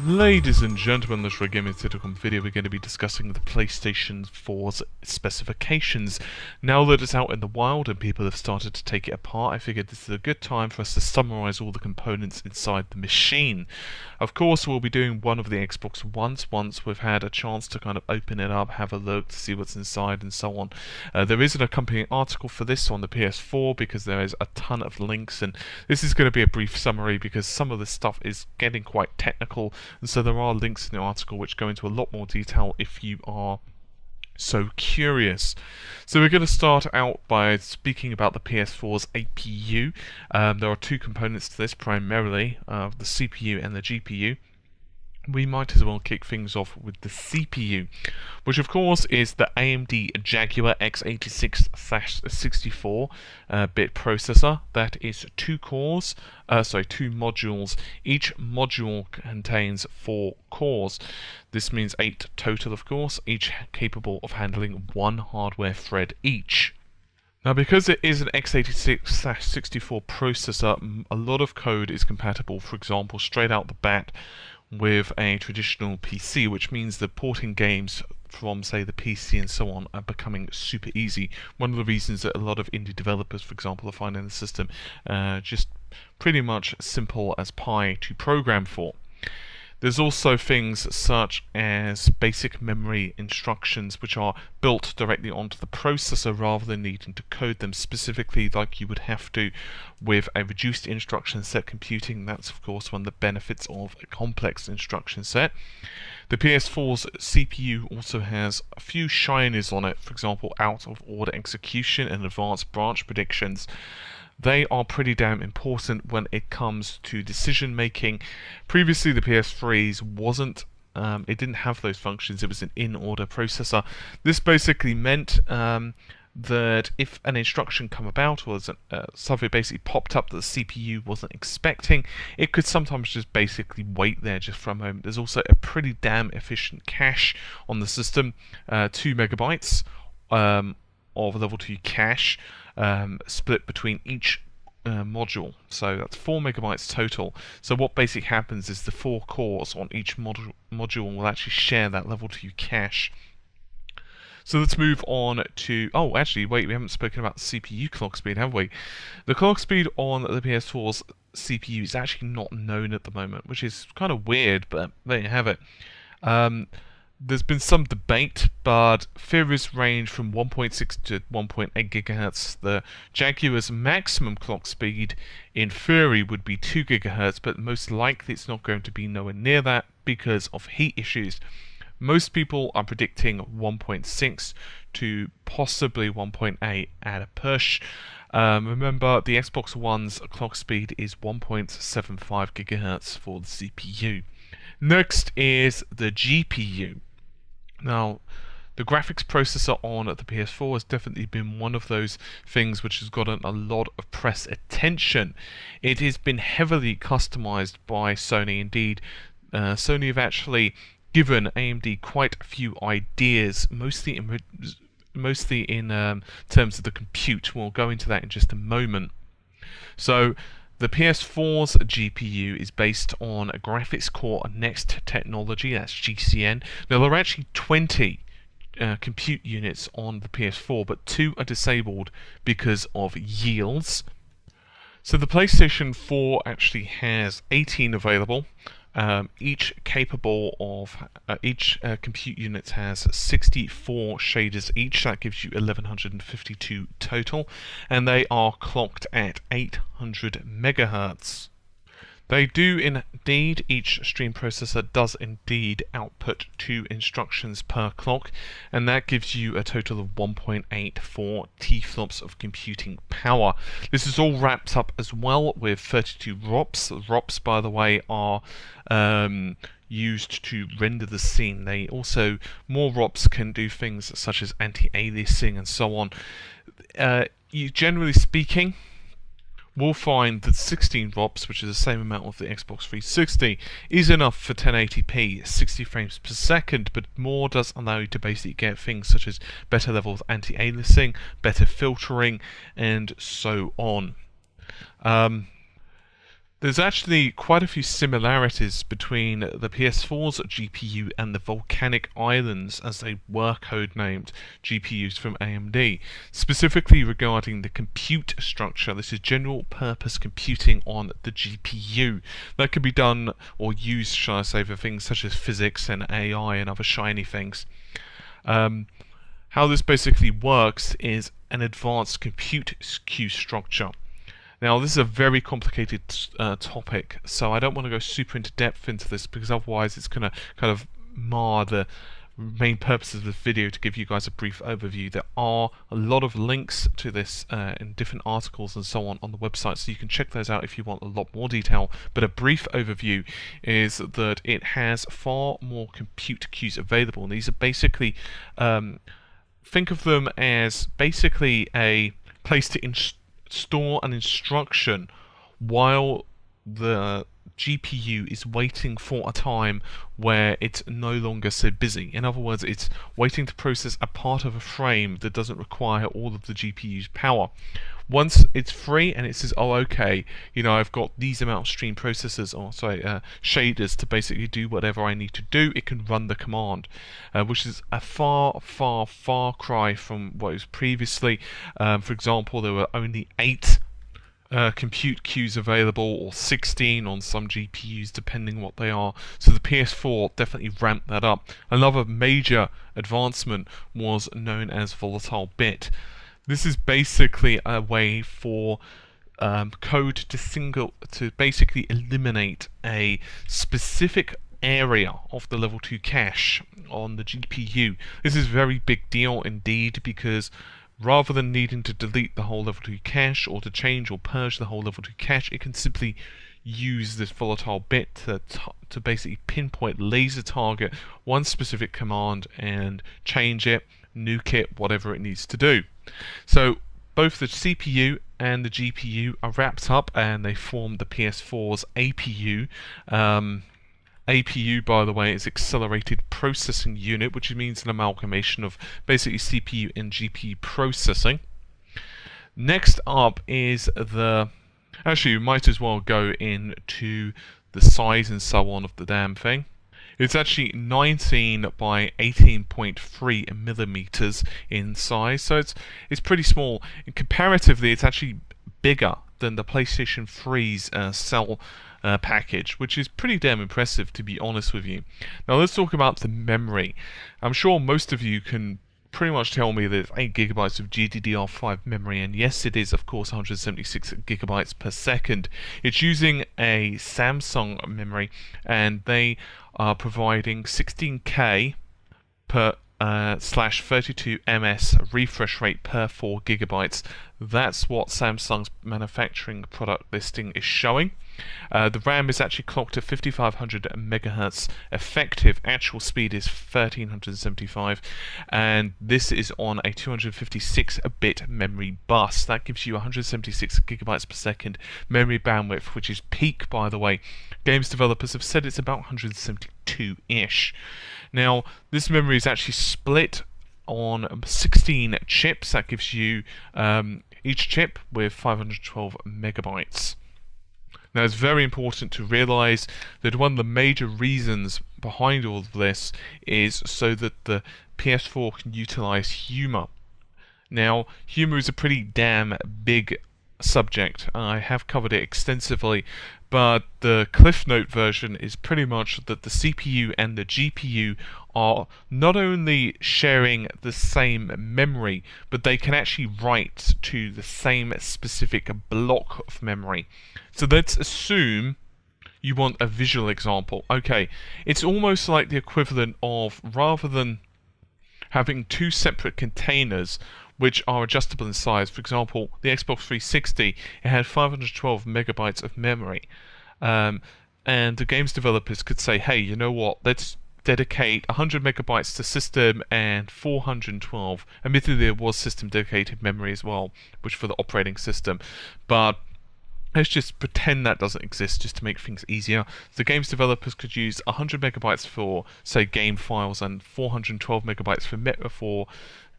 Ladies and gentlemen, this is a Gaming Sitcom video. We're going to be discussing the PlayStation 4's specifications. Now that it's out in the wild and people have started to take it apart, I figured this is a good time for us to summarize all the components inside the machine. Of course, we'll be doing one of the Xbox Ones once we've had a chance to kind of open it up, have a look, to see what's inside and so on. There is an accompanying article for this on the PS4 because there is a ton of links, and this is going to be a brief summary because some of this stuff is getting quite technical. And so there are links in the article which go into a lot more detail if you are so curious. So we're going to start out by speaking about the PS4's APU. There are two components to this primarily, the CPU and the GPU. We might as well kick things off with the CPU, which of course is the AMD Jaguar x86-64-bit processor. That is two modules. Each module contains 4 cores. This means 8 total, of course, each capable of handling 1 hardware thread each. Now, because it is an x86-64 processor, a lot of code is compatible, for example, straight out the bat with a traditional PC, which means that porting games from, say, the PC and so on are becoming super easy. One of the reasons that a lot of indie developers, for example, are finding the system just pretty much simple as pie to program for. There's also things such as basic memory instructions which are built directly onto the processor rather than needing to code them specifically like you would have to with a reduced instruction set computing. That's of course one of the benefits of a complex instruction set. The PS4's CPU also has a few shinies on it, for example out of order execution and advanced branch predictions. They are pretty damn important when it comes to decision making. Previously the PS3's wasn't, it didn't have those functions. It was an in-order processor. This basically meant that if an instruction come about or something basically popped up that the CPU wasn't expecting, it could sometimes just basically wait there just for a moment. There's also a pretty damn efficient cache on the system, 2 megabytes of level 2 cache. Split between each module, so that's 4 megabytes total. So what basically happens is the 4 cores on each module will actually share that level 2 cache. So let's move on to... oh, actually, wait, we haven't spoken about the CPU clock speed, have we? The clock speed on the PS4's CPU is actually not known at the moment, which is kind of weird, but there you have it. There's been some debate, but theories range from 1.6 to 1.8 gigahertz. The Jaguar's maximum clock speed, in theory, would be 2 gigahertz, but most likely it's not going to be nowhere near that because of heat issues. Most people are predicting 1.6 to possibly 1.8 at a push. Remember, the Xbox One's clock speed is 1.75 gigahertz for the CPU. Next is the GPU. Now, the graphics processor on the PS4 has definitely been one of those things which has gotten a lot of press attention. It has been heavily customized by Sony. Indeed, Sony have actually given AMD quite a few ideas, mostly in terms of the compute. We'll go into that in just a moment. So, the PS4's GPU is based on a graphics core next technology, that's GCN. Now there are actually 20 compute units on the PS4, but 2 are disabled because of yields. So the PlayStation 4 actually has 18 available. Each compute unit has 64 shaders each. That gives you 1152 total, and they are clocked at 800 megahertz. They do indeed, each stream processor does indeed output 2 instructions per clock, and that gives you a total of 1.84 teraflops of computing power. This is all wrapped up as well with 32 ROPs. ROPs, by the way, are used to render the scene. They also, more ROPs can do things such as anti-aliasing and so on. Generally speaking, we'll find that 16 ROPs, which is the same amount of the Xbox 360, is enough for 1080p, 60 frames per second, but more does allow you to basically get things such as better levels of anti-aliasing, better filtering, and so on. There's actually quite a few similarities between the PS4's GPU and the Volcanic Islands, as they were codenamed GPUs from AMD, specifically regarding the compute structure. This is general purpose computing on the GPU. That could be done or used, shall I say, for things such as physics and AI and other shiny things. How this basically works is an advanced compute queue structure. Now, this is a very complicated topic, so I don't want to go super into depth into this, because otherwise it's going to kind of mar the main purpose of this video to give you guys a brief overview. There are a lot of links to this in different articles and so on the website, so you can check those out if you want a lot more detail. But a brief overview is that it has far more compute queues available, and these are basically, think of them as basically a place to store an instruction while the GPU is waiting for a time where it's no longer so busy. In other words, it's waiting to process a part of a frame that doesn't require all of the GPU's power. Once it's free and it says, oh, okay, you know, I've got these amount of stream processors, or sorry, shaders to basically do whatever I need to do, it can run the command, which is a far cry from what was previously. For example, there were only 8 compute queues available, or 16 on some GPUs, depending what they are. So the PS4 definitely ramped that up. Another major advancement was known as volatile bit. This is basically a way for code to basically eliminate a specific area of the level 2 cache on the GPU. This is a very big deal indeed, because rather than needing to delete the whole level 2 cache or to change or purge the whole level 2 cache, it can simply use this volatile bit to basically pinpoint, laser target one specific command and change it, nuke it, whatever it needs to do. So both the CPU and the GPU are wrapped up and they form the PS4's APU. APU, by the way, is Accelerated Processing Unit, which means an amalgamation of basically CPU and GPU processing. Next up is the... Actually, you might as well go into the size and so on of the damn thing. It's actually 19 by 18.3 millimeters in size, so it's pretty small. And comparatively, it's actually bigger than the PlayStation 3's cell package, which is pretty damn impressive, to be honest with you. Now let's talk about the memory. I'm sure most of you can pretty much tell me that it's 8 gigabytes of GDDR5 memory, and yes, it is of course 176 gigabytes per second. It's using a Samsung memory, and they are providing 16K per /32 ms refresh rate per 4 gigabytes. That's what Samsung's manufacturing product listing is showing. The RAM is actually clocked at 5500 megahertz. Effective actual speed is 1375, and this is on a 256-bit memory bus. That gives you 176 gigabytes per second memory bandwidth, which is peak, by the way. Games developers have said it's about 172-ish. Now, this memory is actually split on 16 chips. That gives you each chip with 512 megabytes. Now, it's very important to realize that one of the major reasons behind all of this is so that the PS4 can utilize humor. Now, humor is a pretty damn big subject. I have covered it extensively, but the Cliff Note version is pretty much that the CPU and the GPU are not only sharing the same memory, but they can actually write to the same specific block of memory. So let's assume you want a visual example. Okay, it's almost like the equivalent of, rather than having 2 separate containers which are adjustable in size. For example, the Xbox 360, it had 512 megabytes of memory, and the games developers could say, hey, you know what, let's dedicate 100 megabytes to system and 412. Admittedly, there was system dedicated memory as well, which for the operating system, but let's just pretend that doesn't exist just to make things easier. The games developers could use 100 megabytes for, say, game files and 412 megabytes for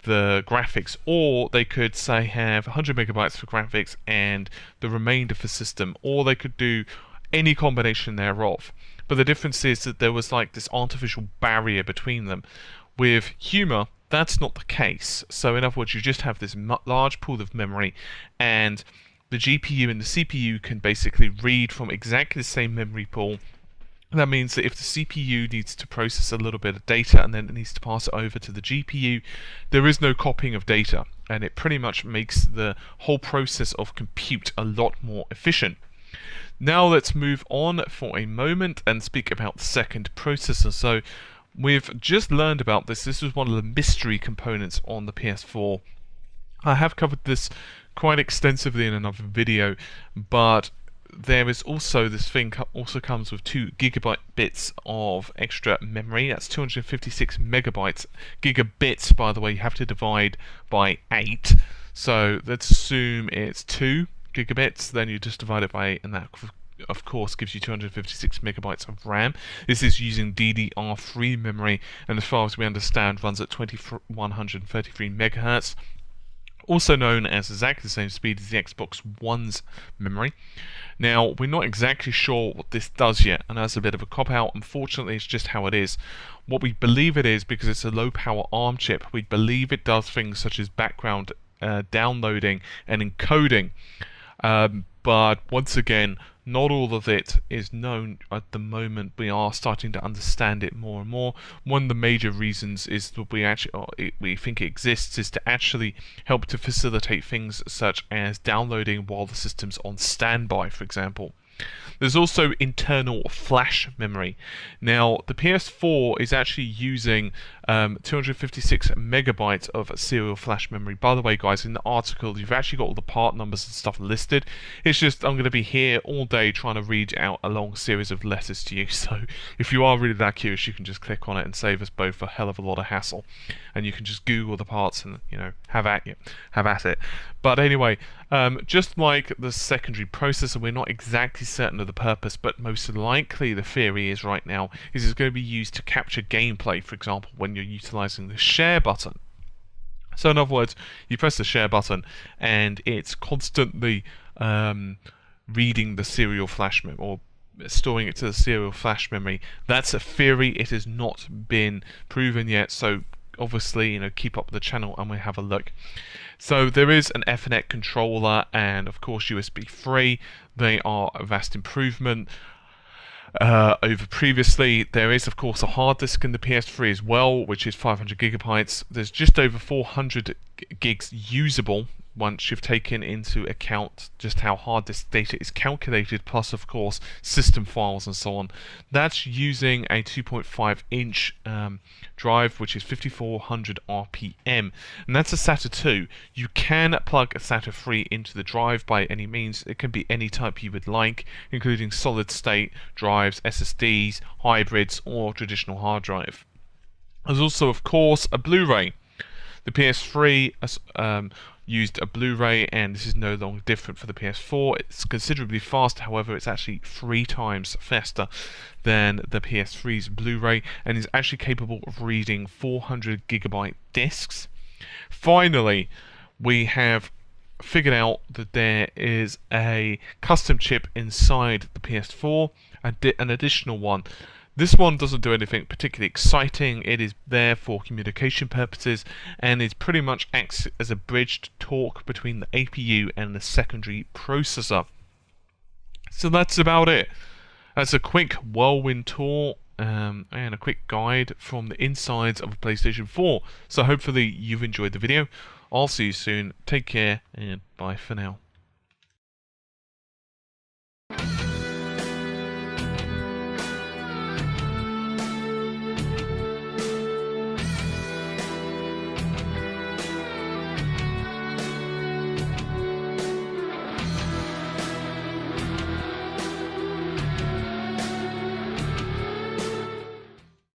the graphics, or they could say have 100 megabytes for graphics and the remainder for system, or they could do any combination thereof. But the difference is that there was like this artificial barrier between them. With Humor, that's not the case. So in other words, you just have this large pool of memory, and the GPU and the CPU can basically read from exactly the same memory pool. That means that if the CPU needs to process a little bit of data and then it needs to pass it over to the GPU, there is no copying of data, and it pretty much makes the whole process of compute a lot more efficient. Now let's move on for a moment and speak about the second processor. So we've just learned about this. This was one of the mystery components on the PS4. I have covered this quite extensively in another video, but there is also this thing also comes with 2 gigabits of extra memory. That's 256 megabytes. Gigabits, by the way, you have to divide by 8. So let's assume it's 2 gigabits, then you just divide it by 8, and that of course gives you 256 megabytes of RAM. This is using DDR3 memory, and as far as we understand runs at 2133 megahertz, also known as exactly the same speed as the Xbox One's memory. Now, we're not exactly sure what this does yet, and that's a bit of a cop-out. Unfortunately, it's just how it is. What we believe it is, because it's a low-power ARM chip, we believe it does things such as background downloading and encoding. But once again, not all of it is known at the moment. We are starting to understand it more and more. One of the major reasons is that we think it exists is to actually help to facilitate things such as downloading while the system's on standby, for example. There's also internal flash memory. Now, the PS4 is actually using 256 megabytes of serial flash memory. By the way, guys, in the article, you've actually got all the part numbers and stuff listed. It's just I'm going to be here all day trying to read out a long series of letters to you. So if you are really that curious, you can just click on it and save us both a hell of a lot of hassle. And you can just Google the parts and, you know, have at it. But anyway, just like the secondary processor, we're not exactly certain of the purpose, but most likely the theory is right now is it's going to be used to capture gameplay, for example, when you're utilizing the share button. So in other words, you press the share button and it's constantly reading the serial flash memory, or storing it to the serial flash memory. That's a theory. It has not been proven yet, so obviously, you know, keep up with the channel and we'll have a look. So there is an Ethernet controller and of course USB 3. They are a vast improvement over previously. There is of course a hard disk in the PS3 as well, which is 500 gigabytes. There's just over 400 gigs usable once you've taken into account just how hard this data is calculated, plus of course system files and so on. That's using a 2.5 inch drive, which is 5400 RPM, and that's a SATA 2. You can plug a SATA 3 into the drive by any means. It can be any type you would like, including solid state drives, SSDs, hybrids, or traditional hard drive. There's also of course a Blu-ray. The PS3 used a Blu-ray, and this is no longer different for the PS4. It's considerably faster, however, it's actually 3 times faster than the PS3's Blu-ray, and is actually capable of reading 400 gigabyte discs. Finally, we have figured out that there is a custom chip inside the PS4, an additional one. This one doesn't do anything particularly exciting. It is there for communication purposes, and it pretty much acts as a bridge to talk between the APU and the secondary processor. So that's about it. That's a quick whirlwind tour and a quick guide from the insides of a PlayStation 4. So hopefully you've enjoyed the video. I'll see you soon. Take care and bye for now.